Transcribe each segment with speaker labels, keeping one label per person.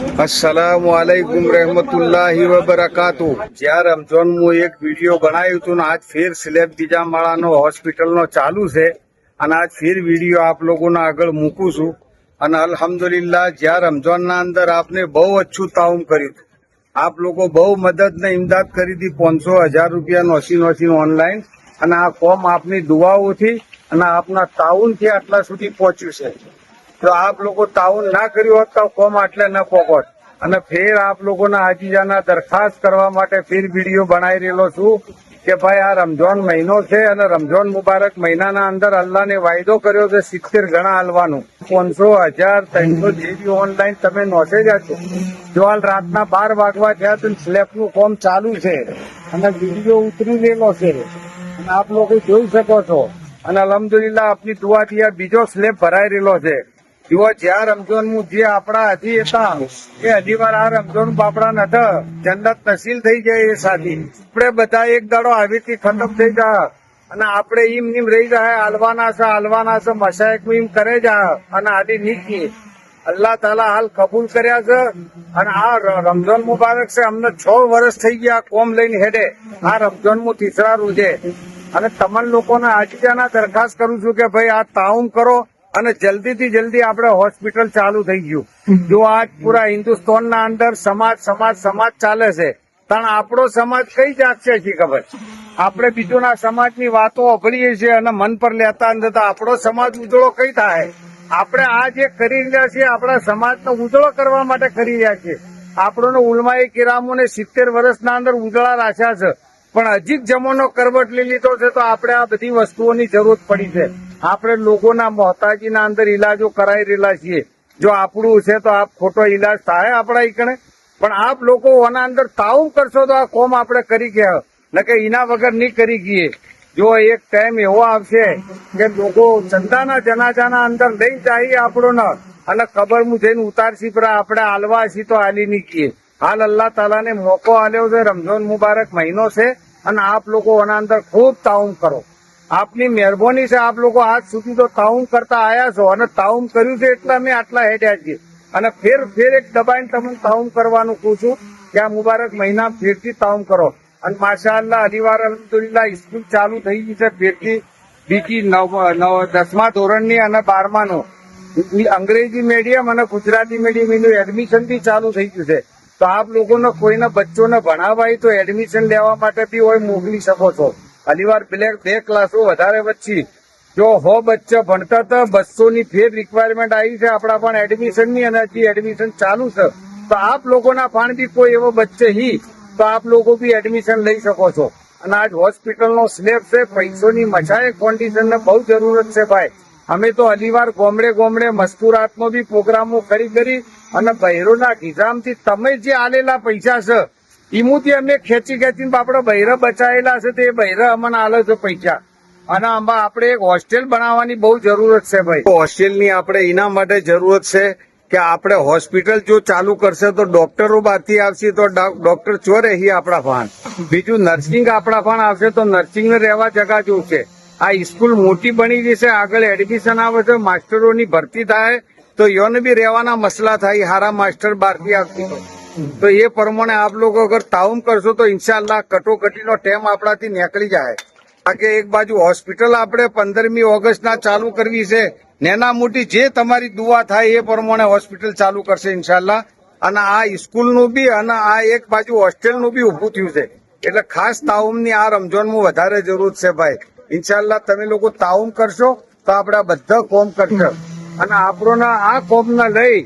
Speaker 1: अस्सलामुअलैकुम रहमतुल्लाहि व बरकातुहू। ज्यार रमजान मु एक वीडियो बनायु तु आज फिर स्लेब बीजा माळानो હોસ્પિટલનો ચાલુ છે અને આજ ફિર વિડીયો આપ લોકોના આગળ મૂકું છું અને અલ્હમ્દુલિલ્લાહ જ્યાં રમજાનના અંદર આપને બહુ અચ્છું તાઉમ કર્યું હતું। આપ લોકો બહુ મદદ ને ઇમદાદ કરી હતી 500,000 રૂપિયા નોસી ઓનલાઈન અને આ કોમ આપની દુઆઓથી અને આપના તાઉનથી આટલા સુધી પહોંચ્યું છે। તો આપ લોકો તાઉન ના કર્યું હોત તો કોમ આટલે ન પહોંચત અને ફેર આપ લોકોના આજીજાના દરખાસ્ત કરવા માટે ફેર વિડીયો બનાવી રહેલો છું કે ભાઈ આ રમજાન મહિનો છે અને રમજાન મુબારક મહિનાના અંદર અલ્લાહને વાયદો કર્યો છે 70 ગણા હાલવાનું 500, 1000, 300 જે બી ઓનલાઈન તમે નોંધે જ છો। જો હાલ રાતના 12 વાગવા થયા તો સ્લેબનું કોમ ચાલુ છે અને વિડીયો ઉતરી રહેલો છે અને આપ લોકો જોઈ શકો છો અને અલ્હમ્દુલિલ્લાહ આપની દુઆથી આ બીજો સ્લેબ ભરાઈ રહેલો છે। જુઓ જ્યાં રમજાન જે આપણા હજી હતા એ હજી વાર આ રમજાન બાપડા નતા જન્નત નસીલ થઈ જાય એ સાથી આપણે બધા એક દાડો આવીથી ખતમ થઈ જાય અને આપણે ઈમ રહી જાય હાલવાના છે મશાયક ઈમ કરે જાય અને આદિ નીકળી અલ્લાહ તાલા હાલ કબૂલ કર્યા છે અને આ રમજાન મુબારક છે અમને 6 વર્ષ થઈ ગયા કોમ લઈને હેડે આ રમજાન મુ તીસરા રોજે અને તમામ લોકોને આજીજાના દરખાસ્ત કરું છું કે ભાઈ આ તાઉમ કરો અને જલ્દીથી જલ્દી આપણે હોસ્પિટલ ચાલુ થઈ ગયું। જો આજ પૂરા હિન્દુસ્તાનના અંદર સમાજ ચાલે છે પણ આપણો સમાજ કઈ જાગશે છે ખબર આપણે બીજોના સમાજની વાતો અભળીએ છીએ અને મન પર લેતા નથી આપણો સમાજ ઉજળો કઈ થાય। આપણે આ જે કરી રહ્યા છીએ આપણા સમાજનો ઉજળો કરવા માટે કરી રહ્યા છીએ। આપણોને ઉલમાએ કિરામોને 70 વર્ષના અંદર ઉજળા રાખ્યા છે પણ હજી જમાનો કરવટ લઈ લીધો છે તો આપણે આ બધી વસ્તુઓની જરૂર પડી છે। આપણે લોકોના મોહતાજીના અંદર ઈલાજો કરાઈ રહેલા છીએ। જો આપણું છે તો આપ ખોટો ઈલાજ થાય આપણા ઈકણે પણ આપ લોકો આના અંદર તાઉમ કરશો તો આ કોમ આપણે કરી ગયા ન કે એના વગર નહીં કરી ગઈએ। જો એક ટાઈમ એવો આવશે કે લોકો ચંદાના જનાજાના અંદર લઈ જાય આપણો ન અને કબરમાં જઈને ઉતારશી પર આપણે હાલવા છીએ તો હાલી નહીં કીએ। હાલ અલ્લાહ તાલાને મોકો આલ્યો છે રમજાન મુબારક મહિનો છે અને આપ લોકો આના અંદર ખૂબ તાઉમ કરો। આપની મહેરબાની છે આપ લોકો આજ સુધી તો તાઉમ કરતા આયા છો અને તાઉમ કર્યું છે એટલે અમે આટલા હેડ્યા છીએ અને ફેર એક દબાઈને તમને તાઉમ કરવાનું કહું છું કે આ મુબારક મહિના ફેરથી તાઉમ કરો અને માશાઅલ્લાહ અલીવાર અલ્હમ્દુલિલ્લાહ સ્કૂલ ચાલુ થઈ ગઈ છે ફેરથી બીજી 10મા ધોરણની અને 12માનું અંગ્રેજી મીડિયમ અને ગુજરાતી મીડિયમ એનું એડમિશન બી ચાલુ થઈ ગયું છે। તો આપ લોકોને કોઈના બચ્ચોને ભણાવવા હોય તો એડમિશન લેવા માટે બી હોય મોકલી શકો છો। અલીવાર 2 ક્લાસો વધારે વચ્ચે જો 100 બચ્ચા ભણતા હતા 200 ની ફેર રિક્વાયરમેન્ટ આવી છે આપણા પણ એડમિશનની અને હજી એડમિશન ચાલુ છે તો આપ લોકોના પણ બી કોઈ એવો બચ્ચે હી તો આપ લોકો બી એડમિશન લઈ શકો છો। અને આજ હોસ્પિટલનો સ્લેબ છે પૈસોની મચાએ કોન્ડિશનને બહુ જરૂરત છે ભાઈ। અમે તો અલીવાર ગોમડે મસ્કુરાતમાં બી પ્રોગ્રામો કરી અને બહેરોના ખિસ્સામાંથી તમે જે આલેલા પૈસા છે ઈમુથી અમે ખેંચીને આપડે બહેરા બચાયેલા છે તે બહેરા અમને આલે છે પૈસા અને આમાં આપણે એક હોસ્ટેલ બનાવવાની બહુ જરૂરત છે ભાઈ। હોસ્ટેલની આપણે એના માટે જરૂરત છે કે આપણે હોસ્પિટલ જો ચાલુ કરશે તો ડોક્ટરો બહારથી આવશે તો ડોક્ટર ચો રહી આપણા ભાન બીજું નર્સિંગ આપણા ભાન આવશે તો નર્સિંગને રહેવા જગા જોશે। આ સ્કૂલ મોટી બની જશે આગળ એડમિશન આવે છે માસ્ટરોની ભરતી થાય તો યોને બી રહેવાના મસલા થાય હારા માસ્ટર બહારથી આવતી તો એ પ્રમાણે આપ લોકો અગર તાઉમ કરશો તો ઇન્શાઅલ્લાહ કટોકટીનો ટાઈમ આપણાથી નીકળી જાય। બાકી એક બાજુ હોસ્પિટલ આપણે 15મી ઓગસ્ટના ચાલુ કરવી છે નેના મોટી જે તમારી દુઆ થાય એ પ્રમાણે હોસ્પિટલ ચાલુ કરશે ઇન્શાઅલ્લાહ અને આ સ્કૂલનું બી અને આ એક બાજુ હોસ્ટેલનું બી ઉભું થયું છે એટલે ખાસ તાઉમની આ રમજાનમાં વધારે જરૂર છે ભાઈ। ઇન્શાઅલ્લાહ તમે લોકો તાઉમ કરશો તો આપણે બધા કોમ કરશે અને આપણોના આ કોમને લઈ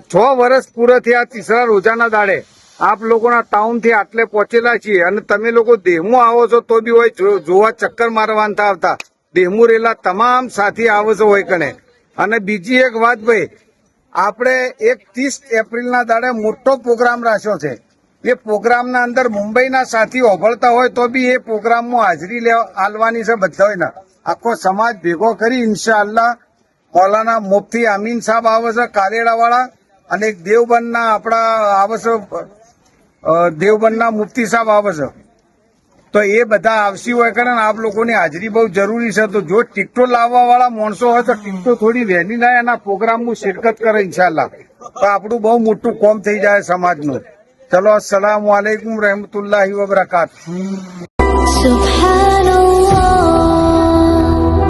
Speaker 1: 6 વર્ષ પૂરા થયા તીસરા રોજાના દાડે આપ લોકોના તાઉનથી આટલે પહોંચેલા છીએ અને તમે લોકો દેહમું આવો છો તો બી હોય જોવા ચક્કર મારવાના આવતા દેહમું રેલા તમામ સાથી આવો છો હોય કણે। અને બીજી એક વાત ભાઈ આપણે એક 30 એપ્રિલના દાડે મોટો પ્રોગ્રામ રાખ્યો છે એ પ્રોગ્રામના અંદર મુંબઈના સાથી ઓભળતા હોય તો બી એ પ્રોગ્રામમાં હાજરી આલવાની છે બધાને આખો સમાજ ભેગો કરી ઇન્શાઅલ્લાહ મૌલાના મુફ્તી અમીન સાહેબ આવે છે કાલેડાવાળા અને એક દેવબંધના આપણા આવે છે દેવબંધના મુફ્તી સાહેબ આવે છે તો એ બધા આવશી હોય કારણ આપ લોકોની હાજરી બહુ જરૂરી છે. તો જો ટિકટો લાવવા વાળા માણસો હોય તો ટિકટો થોડી વહેલી ના એના પ્રોગ્રામમાં શિરકત કરે ઇન્શાલ્લાહ, તો આપણું બહુ મોટું કોમ થઈ જાય સમાજનું. ચલો, અસ્સલામુ અલૈકુમ રહેમતુલ્લાહિ વબરકાતુહ.